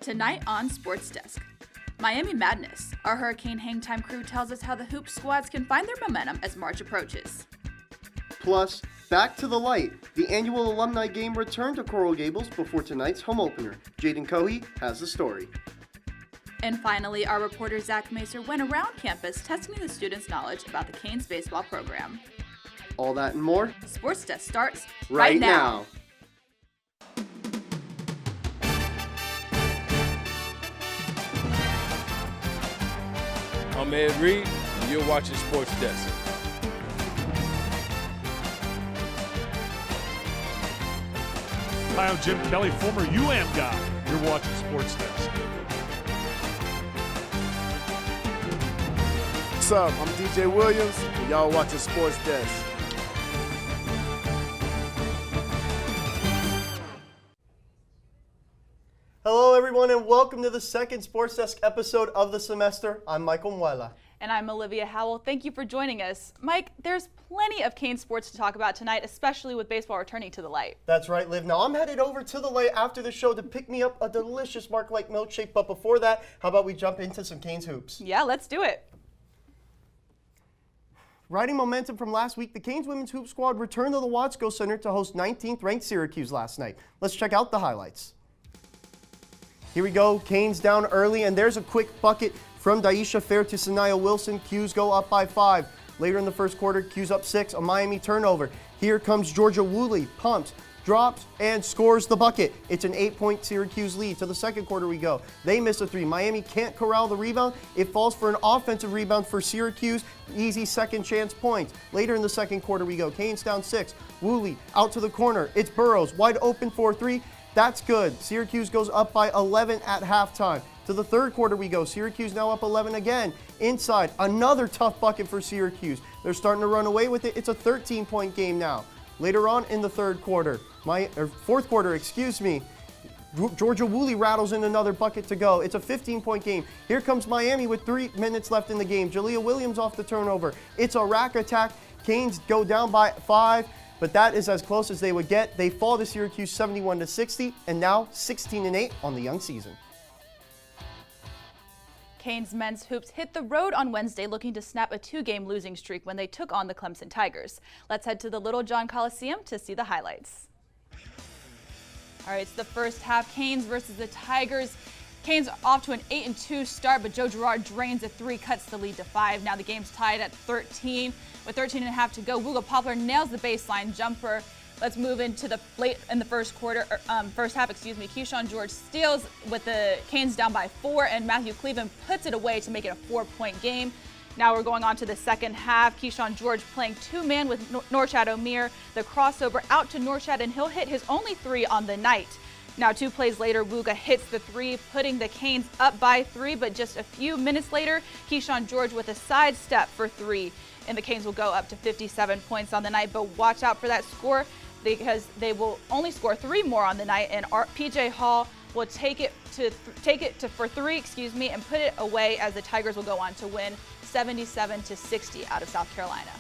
Tonight on SportsDesk, Miami Madness. Our Hurricane Hangtime crew tells us how the hoop squads can find their momentum as March approaches. Plus, back to the light. The annual alumni game returned to Coral Gables before tonight's home opener. Jaden Cohey has the story. And finally, our reporter Zach Macer went around campus testing the students' knowledge about the Canes baseball program. All that and more. SportsDesk starts right now. I'm Ed Reed, and you're watching SportsDesk. Hi, I'm Jim Kelly, former UM guy. You're watching SportsDesk. What's up? I'm DJ Williams, and y'all watching SportsDesk. Hello, everyone, and welcome to the second SportsDesk episode of the semester. I'm Michael Muela. And I'm Olivia Howell. Thank you for joining us. Mike, there's plenty of Canes sports to talk about tonight, especially with baseball returning to the light. That's right, Liv. Now, I'm headed over to the light after the show to pick me up a delicious Mark Light milkshake. But before that, how about we jump into some Canes hoops? Yeah, let's do it. Riding momentum from last week, the Canes women's hoop squad returned to the Watsco Center to host 19th ranked Syracuse last night. Let's check out the highlights. Here we go, Canes down early, and there's a quick bucket from Daisha Fair to Sanaya Wilson. Qs go up by 5. Later in the first quarter, Qs up 6, a Miami turnover. Here comes Georgia Woolley, pumps, drops, and scores the bucket. It's an 8-point Syracuse lead. To the second quarter we go. They miss a 3. Miami can't corral the rebound. It falls for an offensive rebound for Syracuse. Easy second chance points. Later in the second quarter we go. Canes down 6. Woolley out to the corner. It's Burrows, wide open for 3. That's good. Syracuse goes up by 11 at halftime. To the third quarter we go. Syracuse now up 11 again. Inside, another tough bucket for Syracuse. They're starting to run away with it. It's a 13-point game now. Later on in the fourth quarter, Georgia Woolley rattles in another bucket to go. It's a 15-point game. Here comes Miami with 3 minutes left in the game. Jalea Williams off the turnover. It's a rack attack. Canes go down by 5. But that is as close as they would get. They fall to Syracuse 71-60, and now 16-8 on the young season. Canes men's hoops hit the road on Wednesday looking to snap a 2-game losing streak when they took on the Clemson Tigers. Let's head to the Little John Coliseum to see the highlights. All right, it's the first half, Canes versus the Tigers. Canes off to an 8-2 start, but Joe Girard drains a 3, cuts the lead to 5. Now the game's tied at 13. With 13.5 to go, Wooga Poplar nails the baseline jumper. Let's move into the late in the first half. Keyshawn George steals with the Canes down by 4, and Matthew Cleveland puts it away to make it a 4-point game. Now we're going on to the second half. Keyshawn George playing 2-man with Norchad O'Meara. The crossover out to Norchad, and he'll hit his only 3 on the night. Now 2 plays later, Wooga hits the 3, putting the Canes up by 3, but just a few minutes later, Keyshawn George with a sidestep for 3. And the Canes will go up to 57 points on the night, but watch out for that score because they will only score 3 more on the night, and PJ Hall will take it for 3, and put it away as the Tigers will go on to win 77-60 out of South Carolina.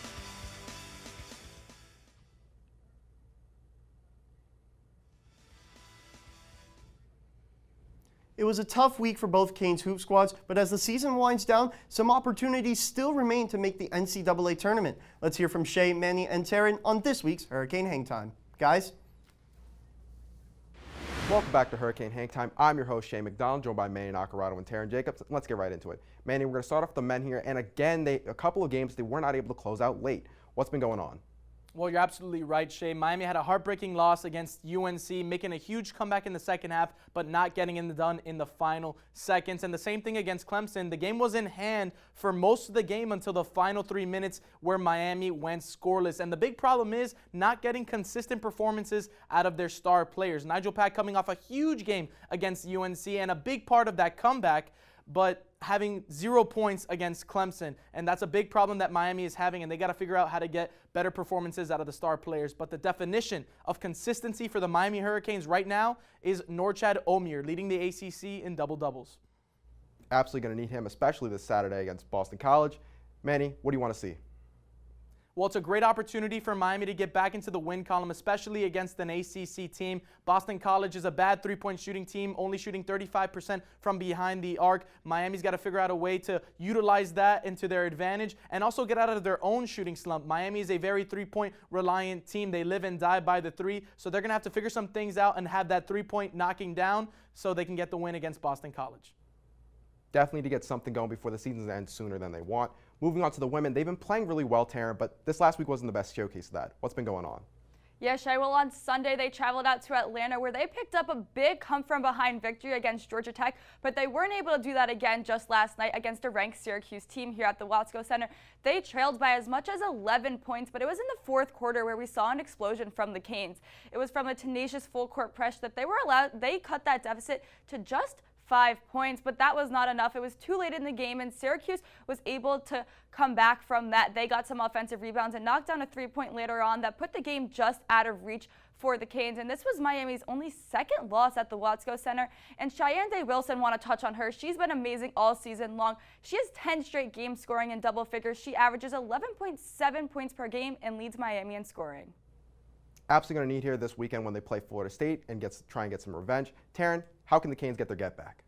It was a tough week for both Canes hoop squads, but as the season winds down, some opportunities still remain to make the NCAA tournament. Let's hear from Shay, Manny, and Taryn on this week's Hurricane Hang Time. Guys? Welcome back to Hurricane Hang Time. I'm your host, Shay McDonald, joined by Manny Nacarado and Taryn Jacobs. Let's get right into it. Manny, we're going to start off the men here, and again, a couple of games they were not able to close out late. What's been going on? Well, you're absolutely right, Shay. Miami had a heartbreaking loss against UNC, making a huge comeback in the second half, but not getting it done in the final seconds. And the same thing against Clemson. The game was in hand for most of the game until the final 3 minutes where Miami went scoreless. And the big problem is not getting consistent performances out of their star players. Nigel Pack coming off a huge game against UNC and a big part of that comeback, but having 0 points against Clemson, and that's a big problem that Miami is having, and they got to figure out how to get better performances out of the star players. But the definition of consistency for the Miami Hurricanes right now is Norchad O'Meara, leading the ACC in double-doubles. Absolutely going to need him, especially this Saturday against Boston College. Manny, what do you want to see? Well, it's a great opportunity for Miami to get back into the win column, especially against an ACC team. Boston College is a bad three-point shooting team, only shooting 35% from behind the arc. Miami's got to figure out a way to utilize that into their advantage and also get out of their own shooting slump. Miami is a very three-point reliant team. They live and die by the three, so they're going to have to figure some things out and have that three-point knocking down so they can get the win against Boston College. Definitely to get something going before the season ends sooner than they want. Moving on to the women, they've been playing really well, Taryn, but this last week wasn't the best showcase of that. What's been going on? Yeah, Shay, well, on Sunday, they traveled out to Atlanta where they picked up a big come-from-behind victory against Georgia Tech, but they weren't able to do that again just last night against a ranked Syracuse team here at the Watsco Center. They trailed by as much as 11 points, but it was in the fourth quarter where we saw an explosion from the Canes. It was from a tenacious full-court press that they cut that deficit to just 5 points, but that was not enough. It was too late in the game, and Syracuse was able to come back from that. They got some offensive rebounds and knocked down a three-point later on that put the game just out of reach for the Canes, and this was Miami's only second loss at the Watsco Center. And Cheyenne Day-Wilson, want to touch on her. She's been amazing all season long. She has 10 straight games scoring in double figures. She averages 11.7 points per game and leads Miami in scoring. Absolutely going to need here this weekend when they play Florida State and try and get some revenge. Taryn, how can the Canes get their get back?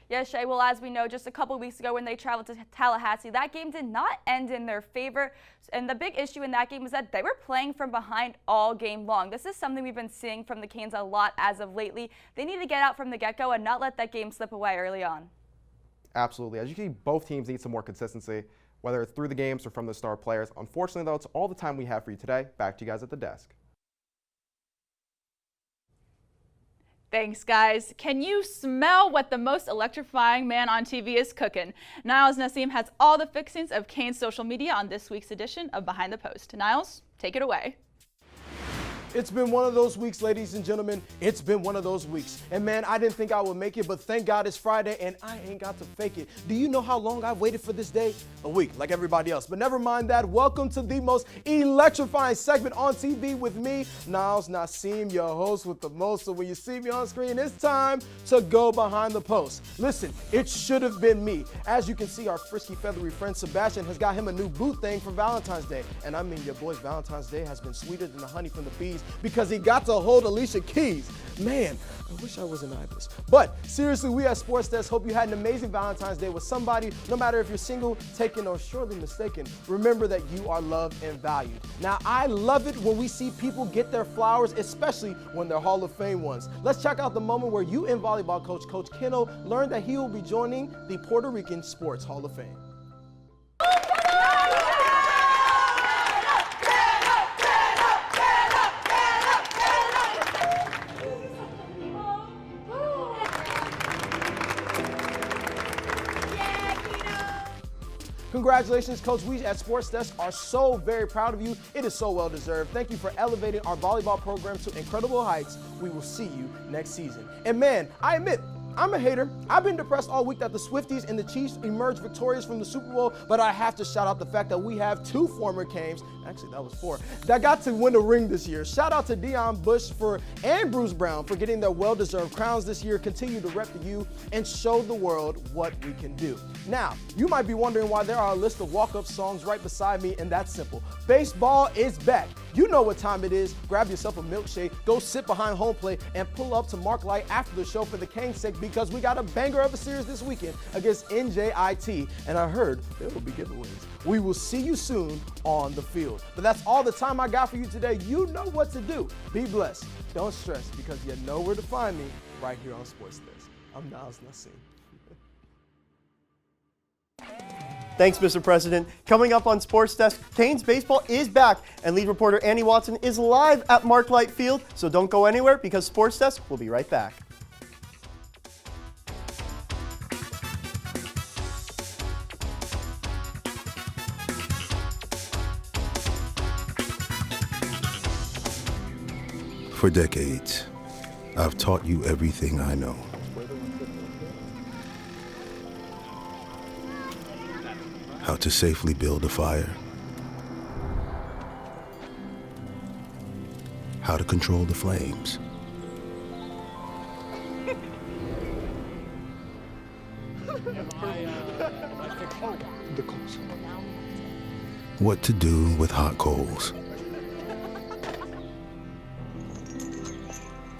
Yes, Shay, well, as we know, just a couple weeks ago when they traveled to Tallahassee, that game did not end in their favor. And the big issue in that game was that they were playing from behind all game long. This is something we've been seeing from the Canes a lot as of lately. They need to get out from the get-go and not let that game slip away early on. Absolutely. As you can see, both teams need some more consistency, whether it's through the games or from the star players. Unfortunately, though, it's all the time we have for you today. Back to you guys at the desk. Thanks, guys. Can you smell what the most electrifying man on TV is cooking? Niles Nassim has all the fixings of Canes social media on this week's edition of Behind the Post. Niles, take it away. It's been one of those weeks, ladies and gentlemen. It's been one of those weeks. And man, I didn't think I would make it, but thank God it's Friday and I ain't got to fake it. Do you know how long I've waited for this day? A week, like everybody else. But never mind that. Welcome to the most electrifying segment on TV with me, Niles Nassim, your host with the most. So when you see me on screen, it's time to go behind the post. Listen, it should have been me. As you can see, our frisky, feathery friend Sebastian has got him a new boot thing for Valentine's Day. And I mean, your boy's Valentine's Day has been sweeter than the honey from the bees, because he got to hold Alicia Keys. Man, I wish I was an Ibis. But seriously, we at SportsDesk hope you had an amazing Valentine's Day with somebody. No matter if you're single, taken, or surely mistaken, remember that you are loved and valued. Now, I love it when we see people get their flowers, especially when they're Hall of Fame ones. Let's check out the moment where UN volleyball coach, Coach Keno, learned that he will be joining the Puerto Rican Sports Hall of Fame. Congratulations, Coach. We at SportsDesk are so very proud of you. It is so well deserved. Thank you for elevating our volleyball program to incredible heights. We will see you next season. And man, I admit, I'm a hater. I've been depressed all week that the Swifties and the Chiefs emerged victorious from the Super Bowl, but I have to shout out the fact that we have two former Canes, actually that was 4, that got to win a ring this year. Shout out to Deion Bush and Bruce Brown for getting their well-deserved crowns this year. Continue to rep the U and show the world what we can do. Now, you might be wondering why there are a list of walk-up songs right beside me, and that's simple. Baseball is back. You know what time it is. Grab yourself a milkshake, go sit behind home plate, and pull up to Mark Light after the show for the Canes' sake, because we got a banger of a series this weekend against NJIT, and I heard there will be giveaways. We will see you soon on the field. But that's all the time I got for you today. You know what to do. Be blessed. Don't stress, because you know where to find me right here on SportsDesk. I'm Niles Nassim. Thanks, Mr. President. Coming up on SportsDesk, Canes baseball is back, and lead reporter Annie Watson is live at Mark Light Field, so don't go anywhere because SportsDesk will be right back. For decades, I've taught you everything I know. How to safely build a fire. How to control the flames. what to do with hot coals,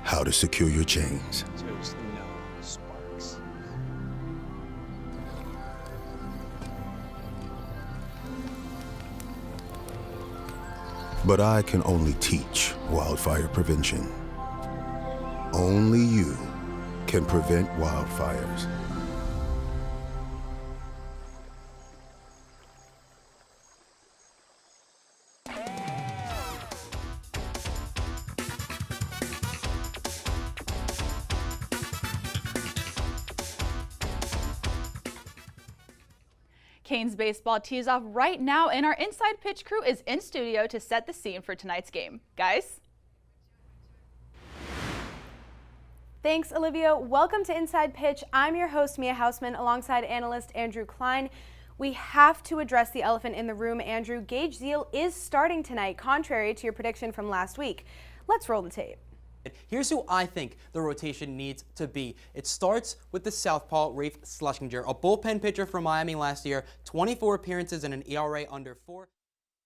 how to secure your chains, There's no sparks. but I can only teach wildfire prevention. Only you can prevent wildfires. Canes baseball tees off right now, and our Inside Pitch crew is in studio to set the scene for tonight's game. Guys? Thanks, Olivia. Welcome to Inside Pitch. I'm your host, Mia Hausman, alongside analyst Andrew Klein. We have to address the elephant in the room, Andrew. Gage Zeal is starting tonight, contrary to your prediction from last week. Let's roll the tape. Here's who I think the rotation needs to be. It starts with the southpaw, Rafe Schlesinger, a bullpen pitcher from Miami last year, 24 appearances and an ERA under 4.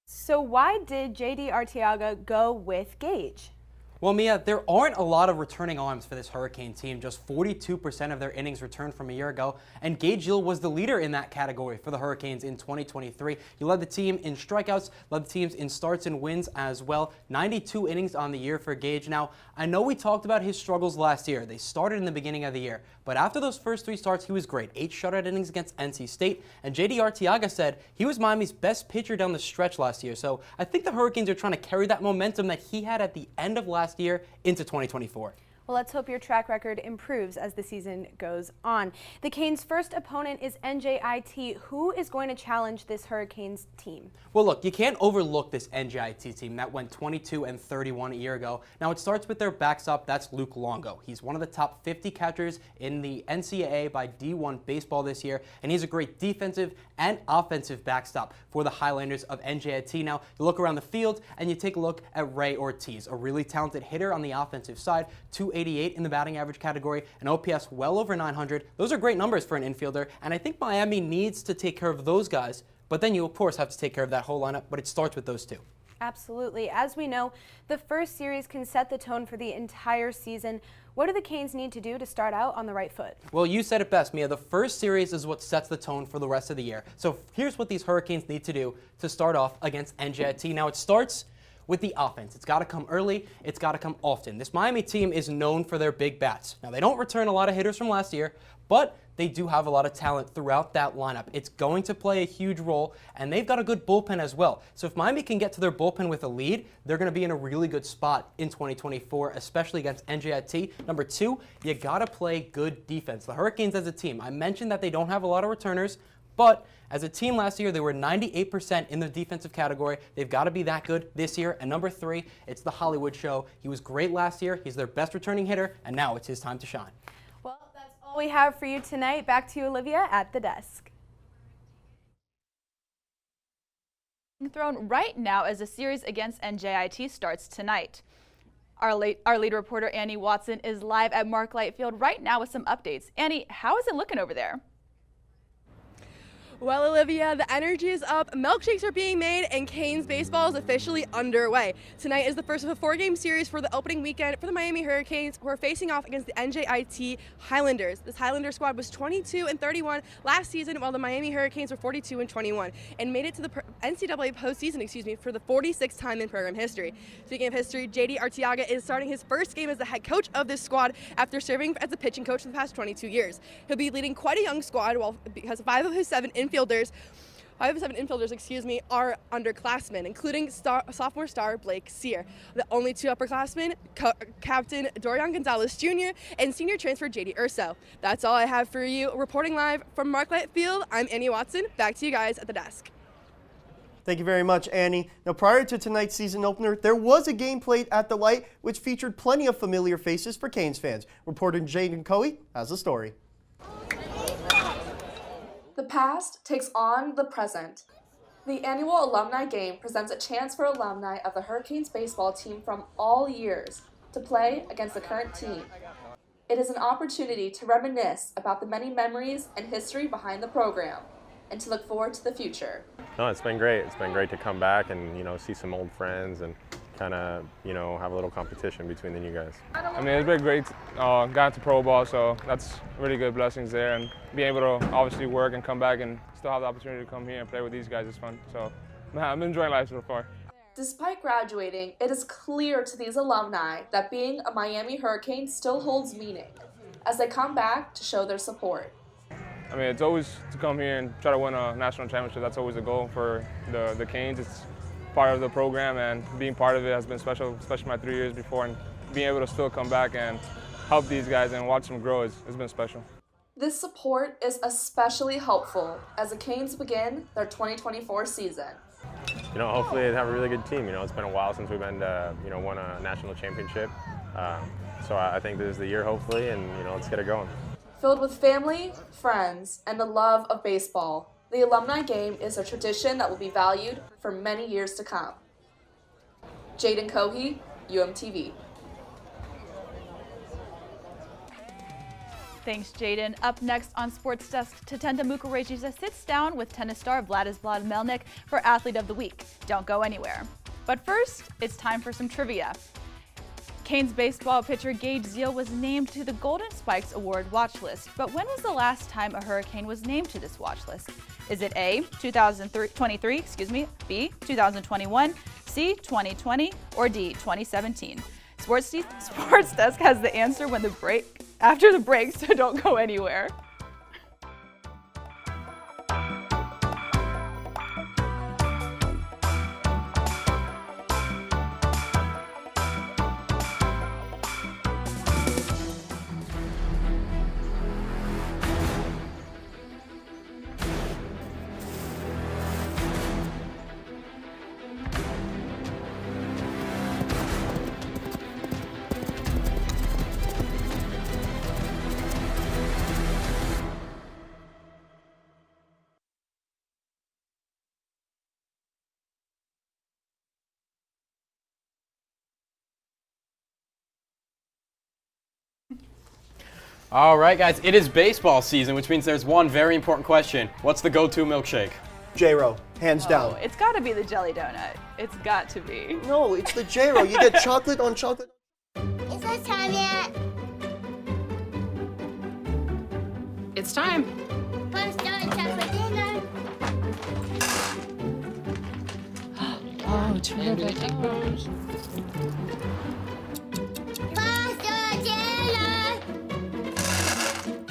So why did JD Arteaga go with Gage? Well, Mia, there aren't a lot of returning arms for this Hurricane team. Just 42% of their innings returned from a year ago, and Gage Zeal was the leader in that category for the Hurricanes in 2023. He led the team in strikeouts, led the teams in starts and wins as well. 92 innings on the year for Gage. Now, I know we talked about his struggles last year. They started in the beginning of the year, but after those first 3 starts, he was great. 8 shutout innings against NC State, and JD Arteaga said he was Miami's best pitcher down the stretch last year. So I think the Hurricanes are trying to carry that momentum that he had at the end of last year into 2024. Well, let's hope your track record improves as the season goes on. The Canes' first opponent is NJIT. Who is going to challenge this Hurricanes team? Well, look, you can't overlook this NJIT team that went 22-31 a year ago. Now, it starts with their backstop. That's Luke Longo. He's one of the top 50 catchers in the NCAA by D1 baseball this year, and he's a great defensive and offensive backstop for the Highlanders of NJIT. Now, you look around the field and you take a look at Ray Ortiz, a really talented hitter on the offensive side, 288 in the batting average category, an OPS well over 900. Those are great numbers for an infielder, and I think Miami needs to take care of those guys. But then you, of course, have to take care of that whole lineup, but it starts with those 2. Absolutely. As we know, the first series can set the tone for the entire season. What do the Canes need to do to start out on the right foot? Well, you said it best, Mia. The first series is what sets the tone for the rest of the year. So here's what these Hurricanes need to do to start off against NJIT. Now, it starts with the offense. It's got to come early. It's got to come often. This Miami team is known for their big bats. Now, they don't return a lot of hitters from last year, but they do have a lot of talent throughout that lineup. It's going to play a huge role, and they've got a good bullpen as well. So if Miami can get to their bullpen with a lead, they're going to be in a really good spot in 2024, especially against NJIT. Number 2, you got to play good defense. The Hurricanes as a team, I mentioned that they don't have a lot of returners, but as a team last year, they were 98% in the defensive category. They've got to be that good this year. And number 3, it's the Hollywood show. He was great last year. He's their best returning hitter, and now it's his time to shine. Well, that's all we have for you tonight. Back to you, Olivia, at the desk. Thrown right now as the series against NJIT starts tonight. Our lead reporter, Annie Watson, is live at Mark Light Field right now with some updates. Annie, how is it looking over there? Well, Olivia, the energy is up, milkshakes are being made, and Canes baseball is officially underway. Tonight is the first of a 4-game series for the opening weekend for the Miami Hurricanes, who are facing off against the NJIT Highlanders. This Highlander squad was 22-31 last season, while the Miami Hurricanes were 42-21, and made it to the NCAA postseason, for the 46th time in program history. Speaking of history, JD Arteaga is starting his first game as the head coach of this squad after serving as a pitching coach for the past 22 years. He'll be leading quite a young squad, because 5 of his 7 infielders are underclassmen, including sophomore star Blake Sear. The only 2 upperclassmen, Captain Dorian Gonzalez Jr. and senior transfer JD Urso. That's all I have for you. Reporting live from Mark Light Field, I'm Annie Watson. Back to you guys at the desk. Thank you very much, Annie. Now, prior to tonight's season opener, there was a game played at the Light, which featured plenty of familiar faces for Canes fans. Reporter Jaden Coey has the story. The past takes on the present. The annual alumni game presents a chance for alumni of the Hurricanes baseball team from all years to play against the current team. It is an opportunity to reminisce about the many memories and history behind the program. and to look forward to the future. No, it's been great. It's been great to come back and, see some old friends and kind of, have a little competition between the new guys. I mean, it's been great. Got into pro ball, so that's really good blessings there. And being able to obviously work and come back and still have the opportunity to come here and play with these guys is fun. So, I'm enjoying life so far. Despite graduating, it is clear to these alumni that being a Miami Hurricane still holds meaning as they come back to show their support. I mean, it's always to come here and try to win a national championship. That's always the goal for the Canes. It's part of the program, and being part of it has been special, especially my 3 years before. And being able to still come back and help these guys and watch them grow has been special. This support is especially helpful as the Canes begin their 2024 season. Hopefully they have a really good team. It's been a while since we've been to, won a national championship. So I think this is the year, hopefully, and, let's get it going. Filled with family, friends, and the love of baseball, the alumni game is a tradition that will be valued for many years to come. Jaden Cohey, UMTV. Thanks, Jaden. Up next on Sports Desk, Tatenda Mukarejisa sits down with tennis star Vladislav Melnik for Athlete of the Week. Don't go anywhere. But first, it's time for some trivia. Canes baseball pitcher Gage Zeal was named to the Golden Spikes Award watch list, but when was the last time a Hurricane was named to this watch list? Is it A, 2023, B, 2021, C, 2020, or D, 2017? Sports Desk has the answer after the break, so don't go anywhere. All right, guys, it is baseball season, which means there's one very important question. What's the go-to milkshake? J-Ro, hands down. It's got to be the jelly donut. It's got to be. No, it's the J-Ro. You get chocolate on chocolate. Is it time yet? It's time. Pumpstone chocolate dinner. Oh, terrific.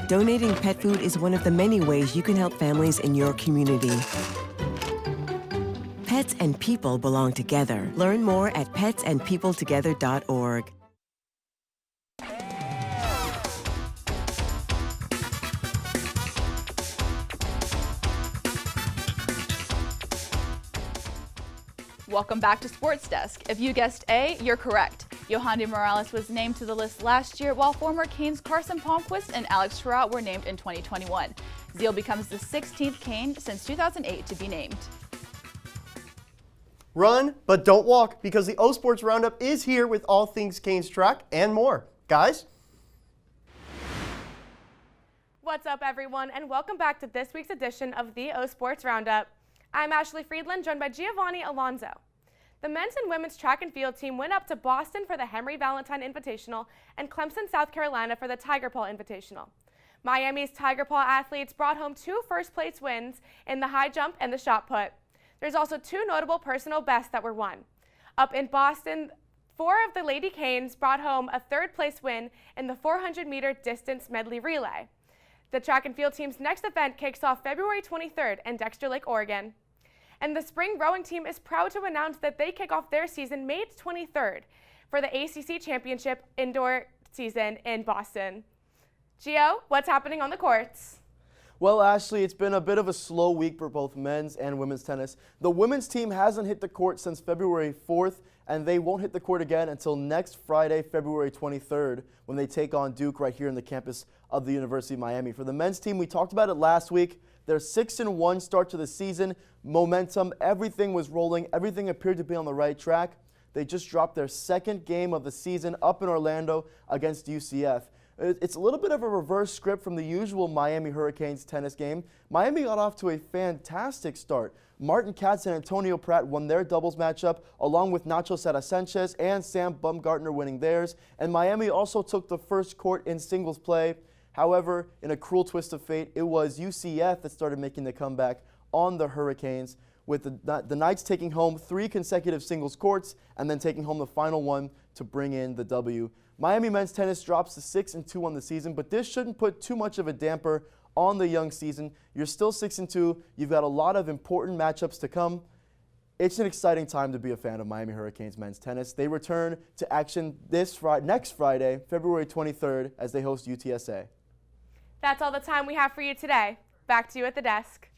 Donating pet food is one of the many ways you can help families in your community. Pets and people belong together. Learn more at petsandpeopletogether.org. Welcome back to Sports Desk. If you guessed A, you're correct. Yohandy Morales was named to the list last year, while former Canes Carson Palmquist and Alex Trout were named in 2021. Zeal becomes the 16th Cane since 2008 to be named. Run, but don't walk, because the O Sports Roundup is here with all things Canes track and more. Guys? What's up, everyone, and welcome back to this week's edition of the O Sports Roundup. I'm Ashley Friedland, joined by Giovanni Alonso. The men's and women's track and field team went up to Boston for the Henry Valentine Invitational and Clemson, South Carolina for the Tiger Paw Invitational. Miami's Tiger Paw athletes brought home 2 first-place wins in the high jump and the shot put. There's also 2 notable personal bests that were won. Up in Boston, 4 of the Lady Canes brought home a 3rd-place win in the 400-meter distance medley relay. The track and field team's next event kicks off February 23rd in Dexter Lake, Oregon. And the spring rowing team is proud to announce that they kick off their season May 23rd for the ACC Championship indoor season in Boston. Gio, what's happening on the courts? Well, Ashley, it's been a bit of a slow week for both men's and women's tennis. The women's team hasn't hit the court since February 4th, and they won't hit the court again until next Friday, February 23rd, when they take on Duke right here in the campus of the University of Miami. For the men's team, we talked about it last week. Their 6-1 start to the season, momentum, everything was rolling, everything appeared to be on the right track. They just dropped their 2nd game of the season up in Orlando against UCF. It's a little bit of a reverse script from the usual Miami Hurricanes tennis game. Miami got off to a fantastic start. Martin Katz and Antonio Pratt won their doubles matchup, along with Nacho Serra Sanchez and Sam Bumgartner winning theirs. And Miami also took the first court in singles play. However, in a cruel twist of fate, it was UCF that started making the comeback on the Hurricanes, with the Knights taking home 3 consecutive singles courts and then taking home the final one to bring in the W. Miami men's tennis drops to 6-2 on the season, but this shouldn't put too much of a damper on the young season. You're still 6-2. You've got a lot of important matchups to come. It's an exciting time to be a fan of Miami Hurricanes men's tennis. They return to action next Friday, February 23rd, as they host UTSA. That's all the time we have for you today. Back to you at the desk.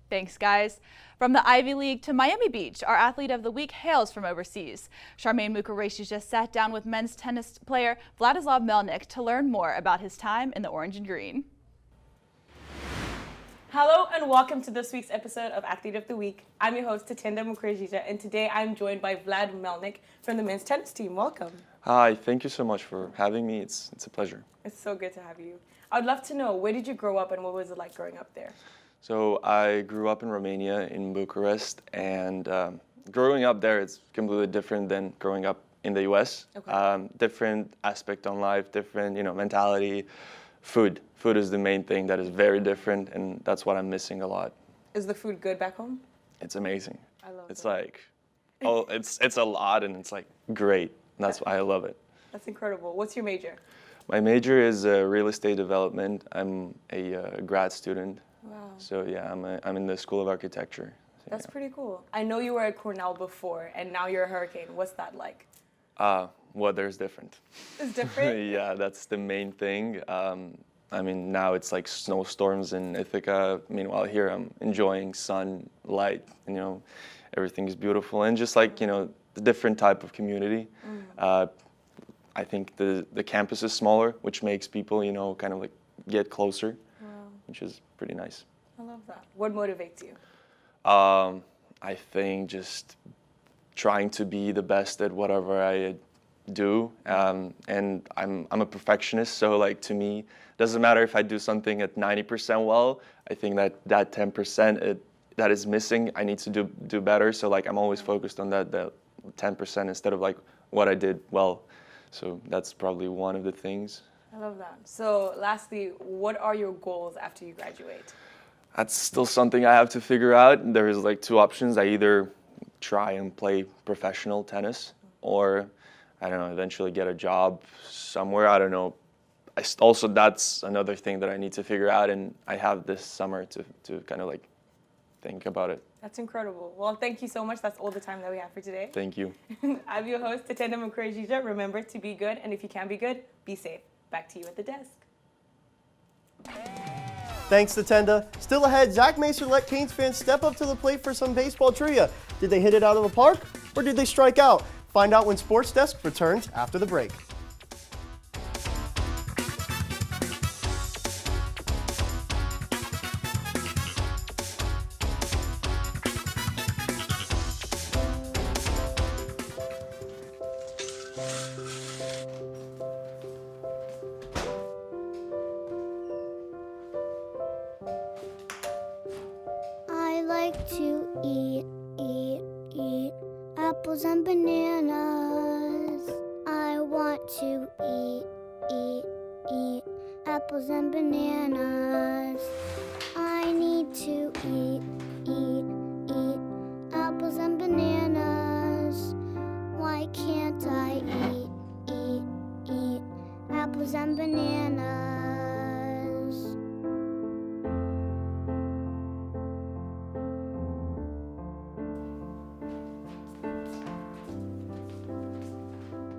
Thanks, guys. From the Ivy League to Miami Beach, our athlete of the week hails from overseas. Charmaine Mukareshi just sat down with men's tennis player Vladislav Melnik to learn more about his time in the orange and green. Hello and welcome to this week's episode of Athlete of the Week. I'm your host, Tatenda Mukrejija, and today I'm joined by Vlad Melnik from the men's tennis team. Welcome. Hi, thank you so much for having me. It's a pleasure. It's so good to have you. I'd love to know, where did you grow up and what was it like growing up there? So I grew up in Romania, in Bucharest, and growing up there is completely different than growing up in the US. Okay. Different aspect on life, different mentality. Food is the main thing that is very different, and that's what I'm missing a lot. Is the food good back home? It's amazing. I love it. It's like, it's a lot, and it's like great. And that's why I love it. That's incredible. What's your major? My major is real estate development. I'm a grad student. Wow. So yeah, I'm in the School of Architecture. So, That's pretty cool. I know you were at Cornell before, and now you're a Hurricane. What's that like? Weather's different. It's different? Yeah, that's the main thing. I mean, now it's like snowstorms in Ithaca. Meanwhile, here I'm enjoying sun, light, everything is beautiful. And just like, the different type of community. I think the campus is smaller, which makes people, kind of like get closer, which is pretty nice. I love that. What motivates you? I think just trying to be the best at whatever I do, and I'm a perfectionist, so like to me, doesn't matter if I do something at 90% well. I think that 10% that is missing, I need to do better. So like I'm always focused on that 10% instead of like what I did well. So that's probably one of the things. I love that. So lastly, what are your goals after you graduate? That's still something I have to figure out. There is like 2 options. I either try and play professional tennis, or I don't know, eventually get a job somewhere. I don't know. Also, that's another thing that I need to figure out, and I have this summer to kind of like think about it. That's incredible. Well, thank you so much. That's all the time that we have for today. Thank you. I'm your host, Tatenda Mukrejija. Remember to be good, and if you can be good, be safe. Back to you at the desk. Thanks, Tatenda. Still ahead, Zach Macer let Canes fans step up to the plate for some baseball trivia. Did they hit it out of the park, or did they strike out? Find out when Sports Desk returns after the break. I like to eat apples and bananas. I want to eat apples and bananas. I need to eat apples and bananas. Why can't I eat apples and bananas?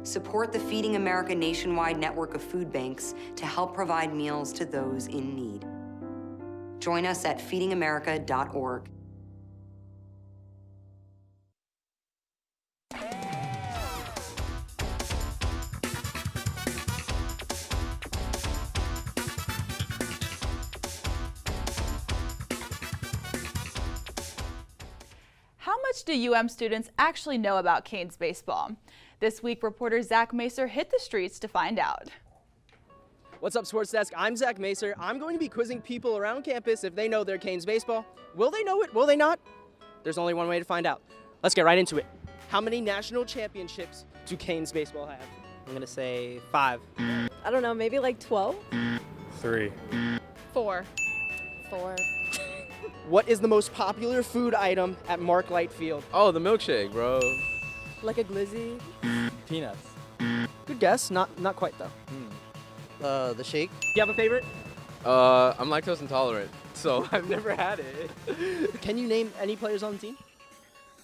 Support the Feeding America nationwide network of food banks to help provide meals to those in need. Join us at feedingamerica.org. How much do UM students actually know about Canes baseball? This week, reporter Zach Macer hit the streets to find out. What's up, Sports Desk? I'm Zach Macer. I'm going to be quizzing people around campus if they know their Canes baseball. Will they know it? Will they not? There's only one way to find out. Let's get right into it. How many national championships do Canes baseball have? I'm gonna say 5. I don't know, maybe like 12? 3. 4. 4. What is the most popular food item at Mark Light Field? Oh, the milkshake, bro. Like a glizzy? Peanuts. Good guess. Not quite though. The shake. Do you have a favorite? I'm lactose intolerant, so I've never had it. Can you name any players on the team?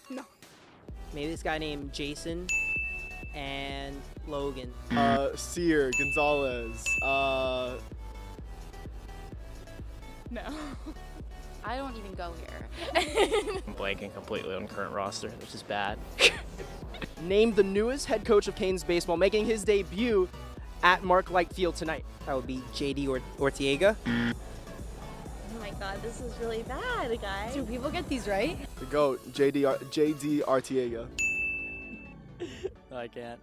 No. Maybe this guy named Jason and Logan. Sear, Gonzalez. No. I don't even go here. I'm blanking completely on current roster, which is bad. Name the newest head coach of Canes baseball, making his debut at Mark Light Field tonight. That would be JD Ortega. Oh my god, this is really bad, guys. Do people get these right? The GOAT, JD Arteaga. No, I can't.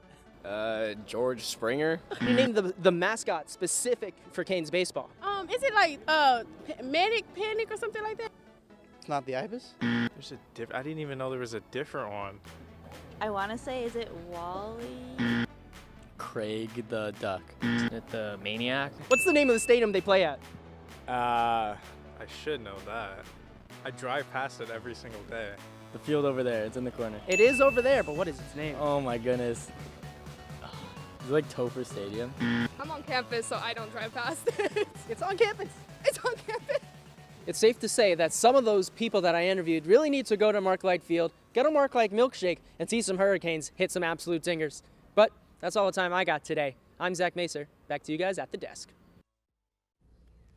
George Springer. Can you name the mascot specific for Canes baseball? Is it like Panic or something like that? It's not the Ibis? There's a I didn't even know there was a different one. I want to say, is it Wally? Craig the Duck. Isn't it the Maniac? What's the name of the stadium they play at? I should know that. I drive past it every single day. The field over there. It's in the corner. It is over there, but what is its name? Oh my goodness. Is it like Topher Stadium? I'm on campus, so I don't drive past it. It's on campus. It's on campus. It's safe to say that some of those people that I interviewed really need to go to Mark Light Field, get a Mark Light milkshake, and see some Hurricanes hit some absolute zingers. But that's all the time I got today. I'm Zach Macer. Back to you guys at the desk.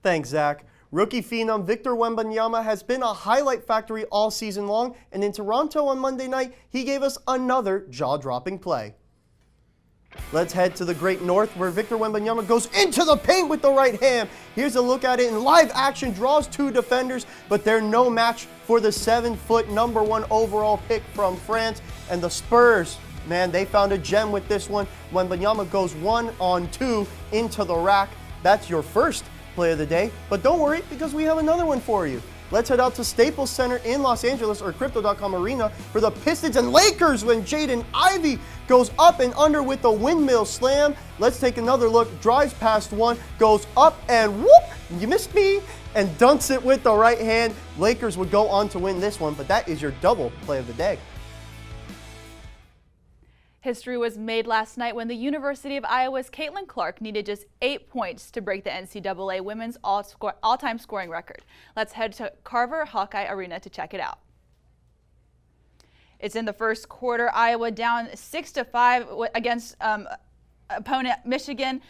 Thanks, Zach. Rookie phenom Victor Wembanyama has been a highlight factory all season long, and in Toronto on Monday night, he gave us another jaw-dropping play. Let's head to the Great North, where Victor Wembanyama goes into the paint with the right hand. Here's a look at it in live action, draws 2 defenders, but they're no match for the 7-foot #1 overall pick from France. And the Spurs, man, they found a gem with this one. Wembanyama goes 1-on-2 into the rack. That's your first play of the day, but don't worry because we have another one for you. Let's head out to Staples Center in Los Angeles, or Crypto.com Arena, for the Pistons and Lakers when Jaden Ivey goes up and under with the windmill slam. Let's take another look. Drives past one, goes up and whoop, you missed me, and dunks it with the right hand. Lakers would go on to win this one, but that is your double play of the day. History was made last night when the University of Iowa's Caitlin Clark needed just 8 points to break the NCAA women's all-time scoring record. Let's head to Carver Hawkeye Arena to check it out. It's in the first quarter. Iowa down 6-5 against opponent Michigan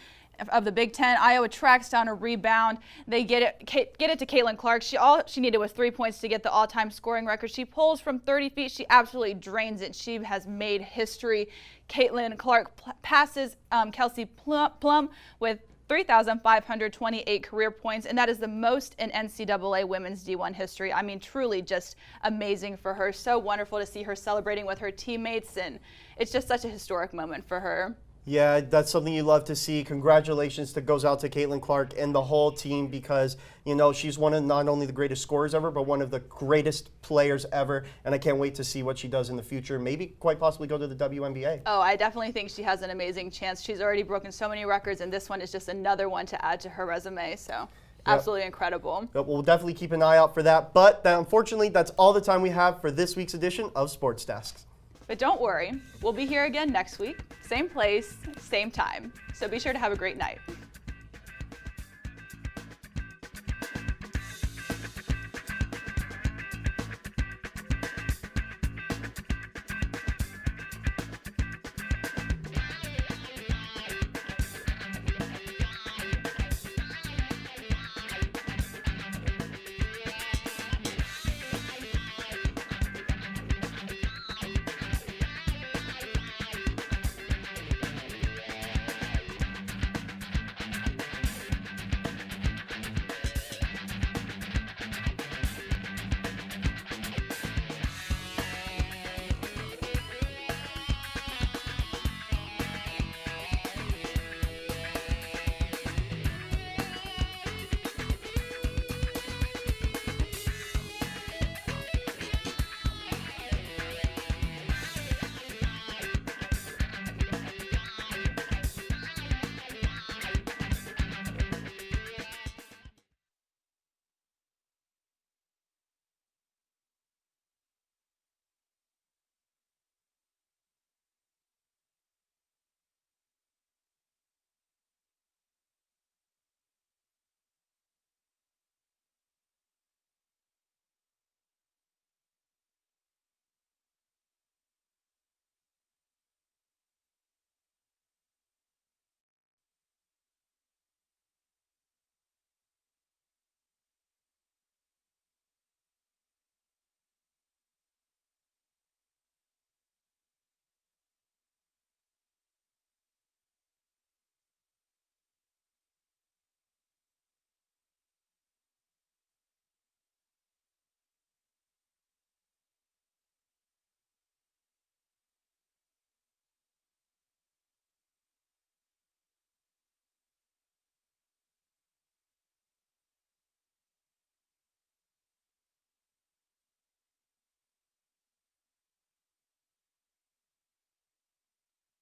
of the Big Ten. Iowa tracks down a rebound. They get it to Caitlin Clark. All she needed was 3 points to get the all-time scoring record. She pulls from 30 feet. She absolutely drains it. She has made history. Caitlin Clark passes Kelsey Plum with 3,528 career points, and that is the most in NCAA women's D1 history. I mean, truly just amazing for her. So wonderful to see her celebrating with her teammates, and it's just such a historic moment for her. Yeah, that's something you love to see. Congratulations goes out to Caitlin Clark and the whole team because, you know, she's one of not only the greatest scorers ever, but one of the greatest players ever. And I can't wait to see what she does in the future. Maybe quite possibly go to the WNBA. Oh, I definitely think she has an amazing chance. She's already broken so many records, and this one is just another one to add to her resume. So absolutely incredible. But we'll definitely keep an eye out for that. But unfortunately, that's all the time we have for this week's edition of Sports Desk. But don't worry, we'll be here again next week, same place, same time. So be sure to have a great night.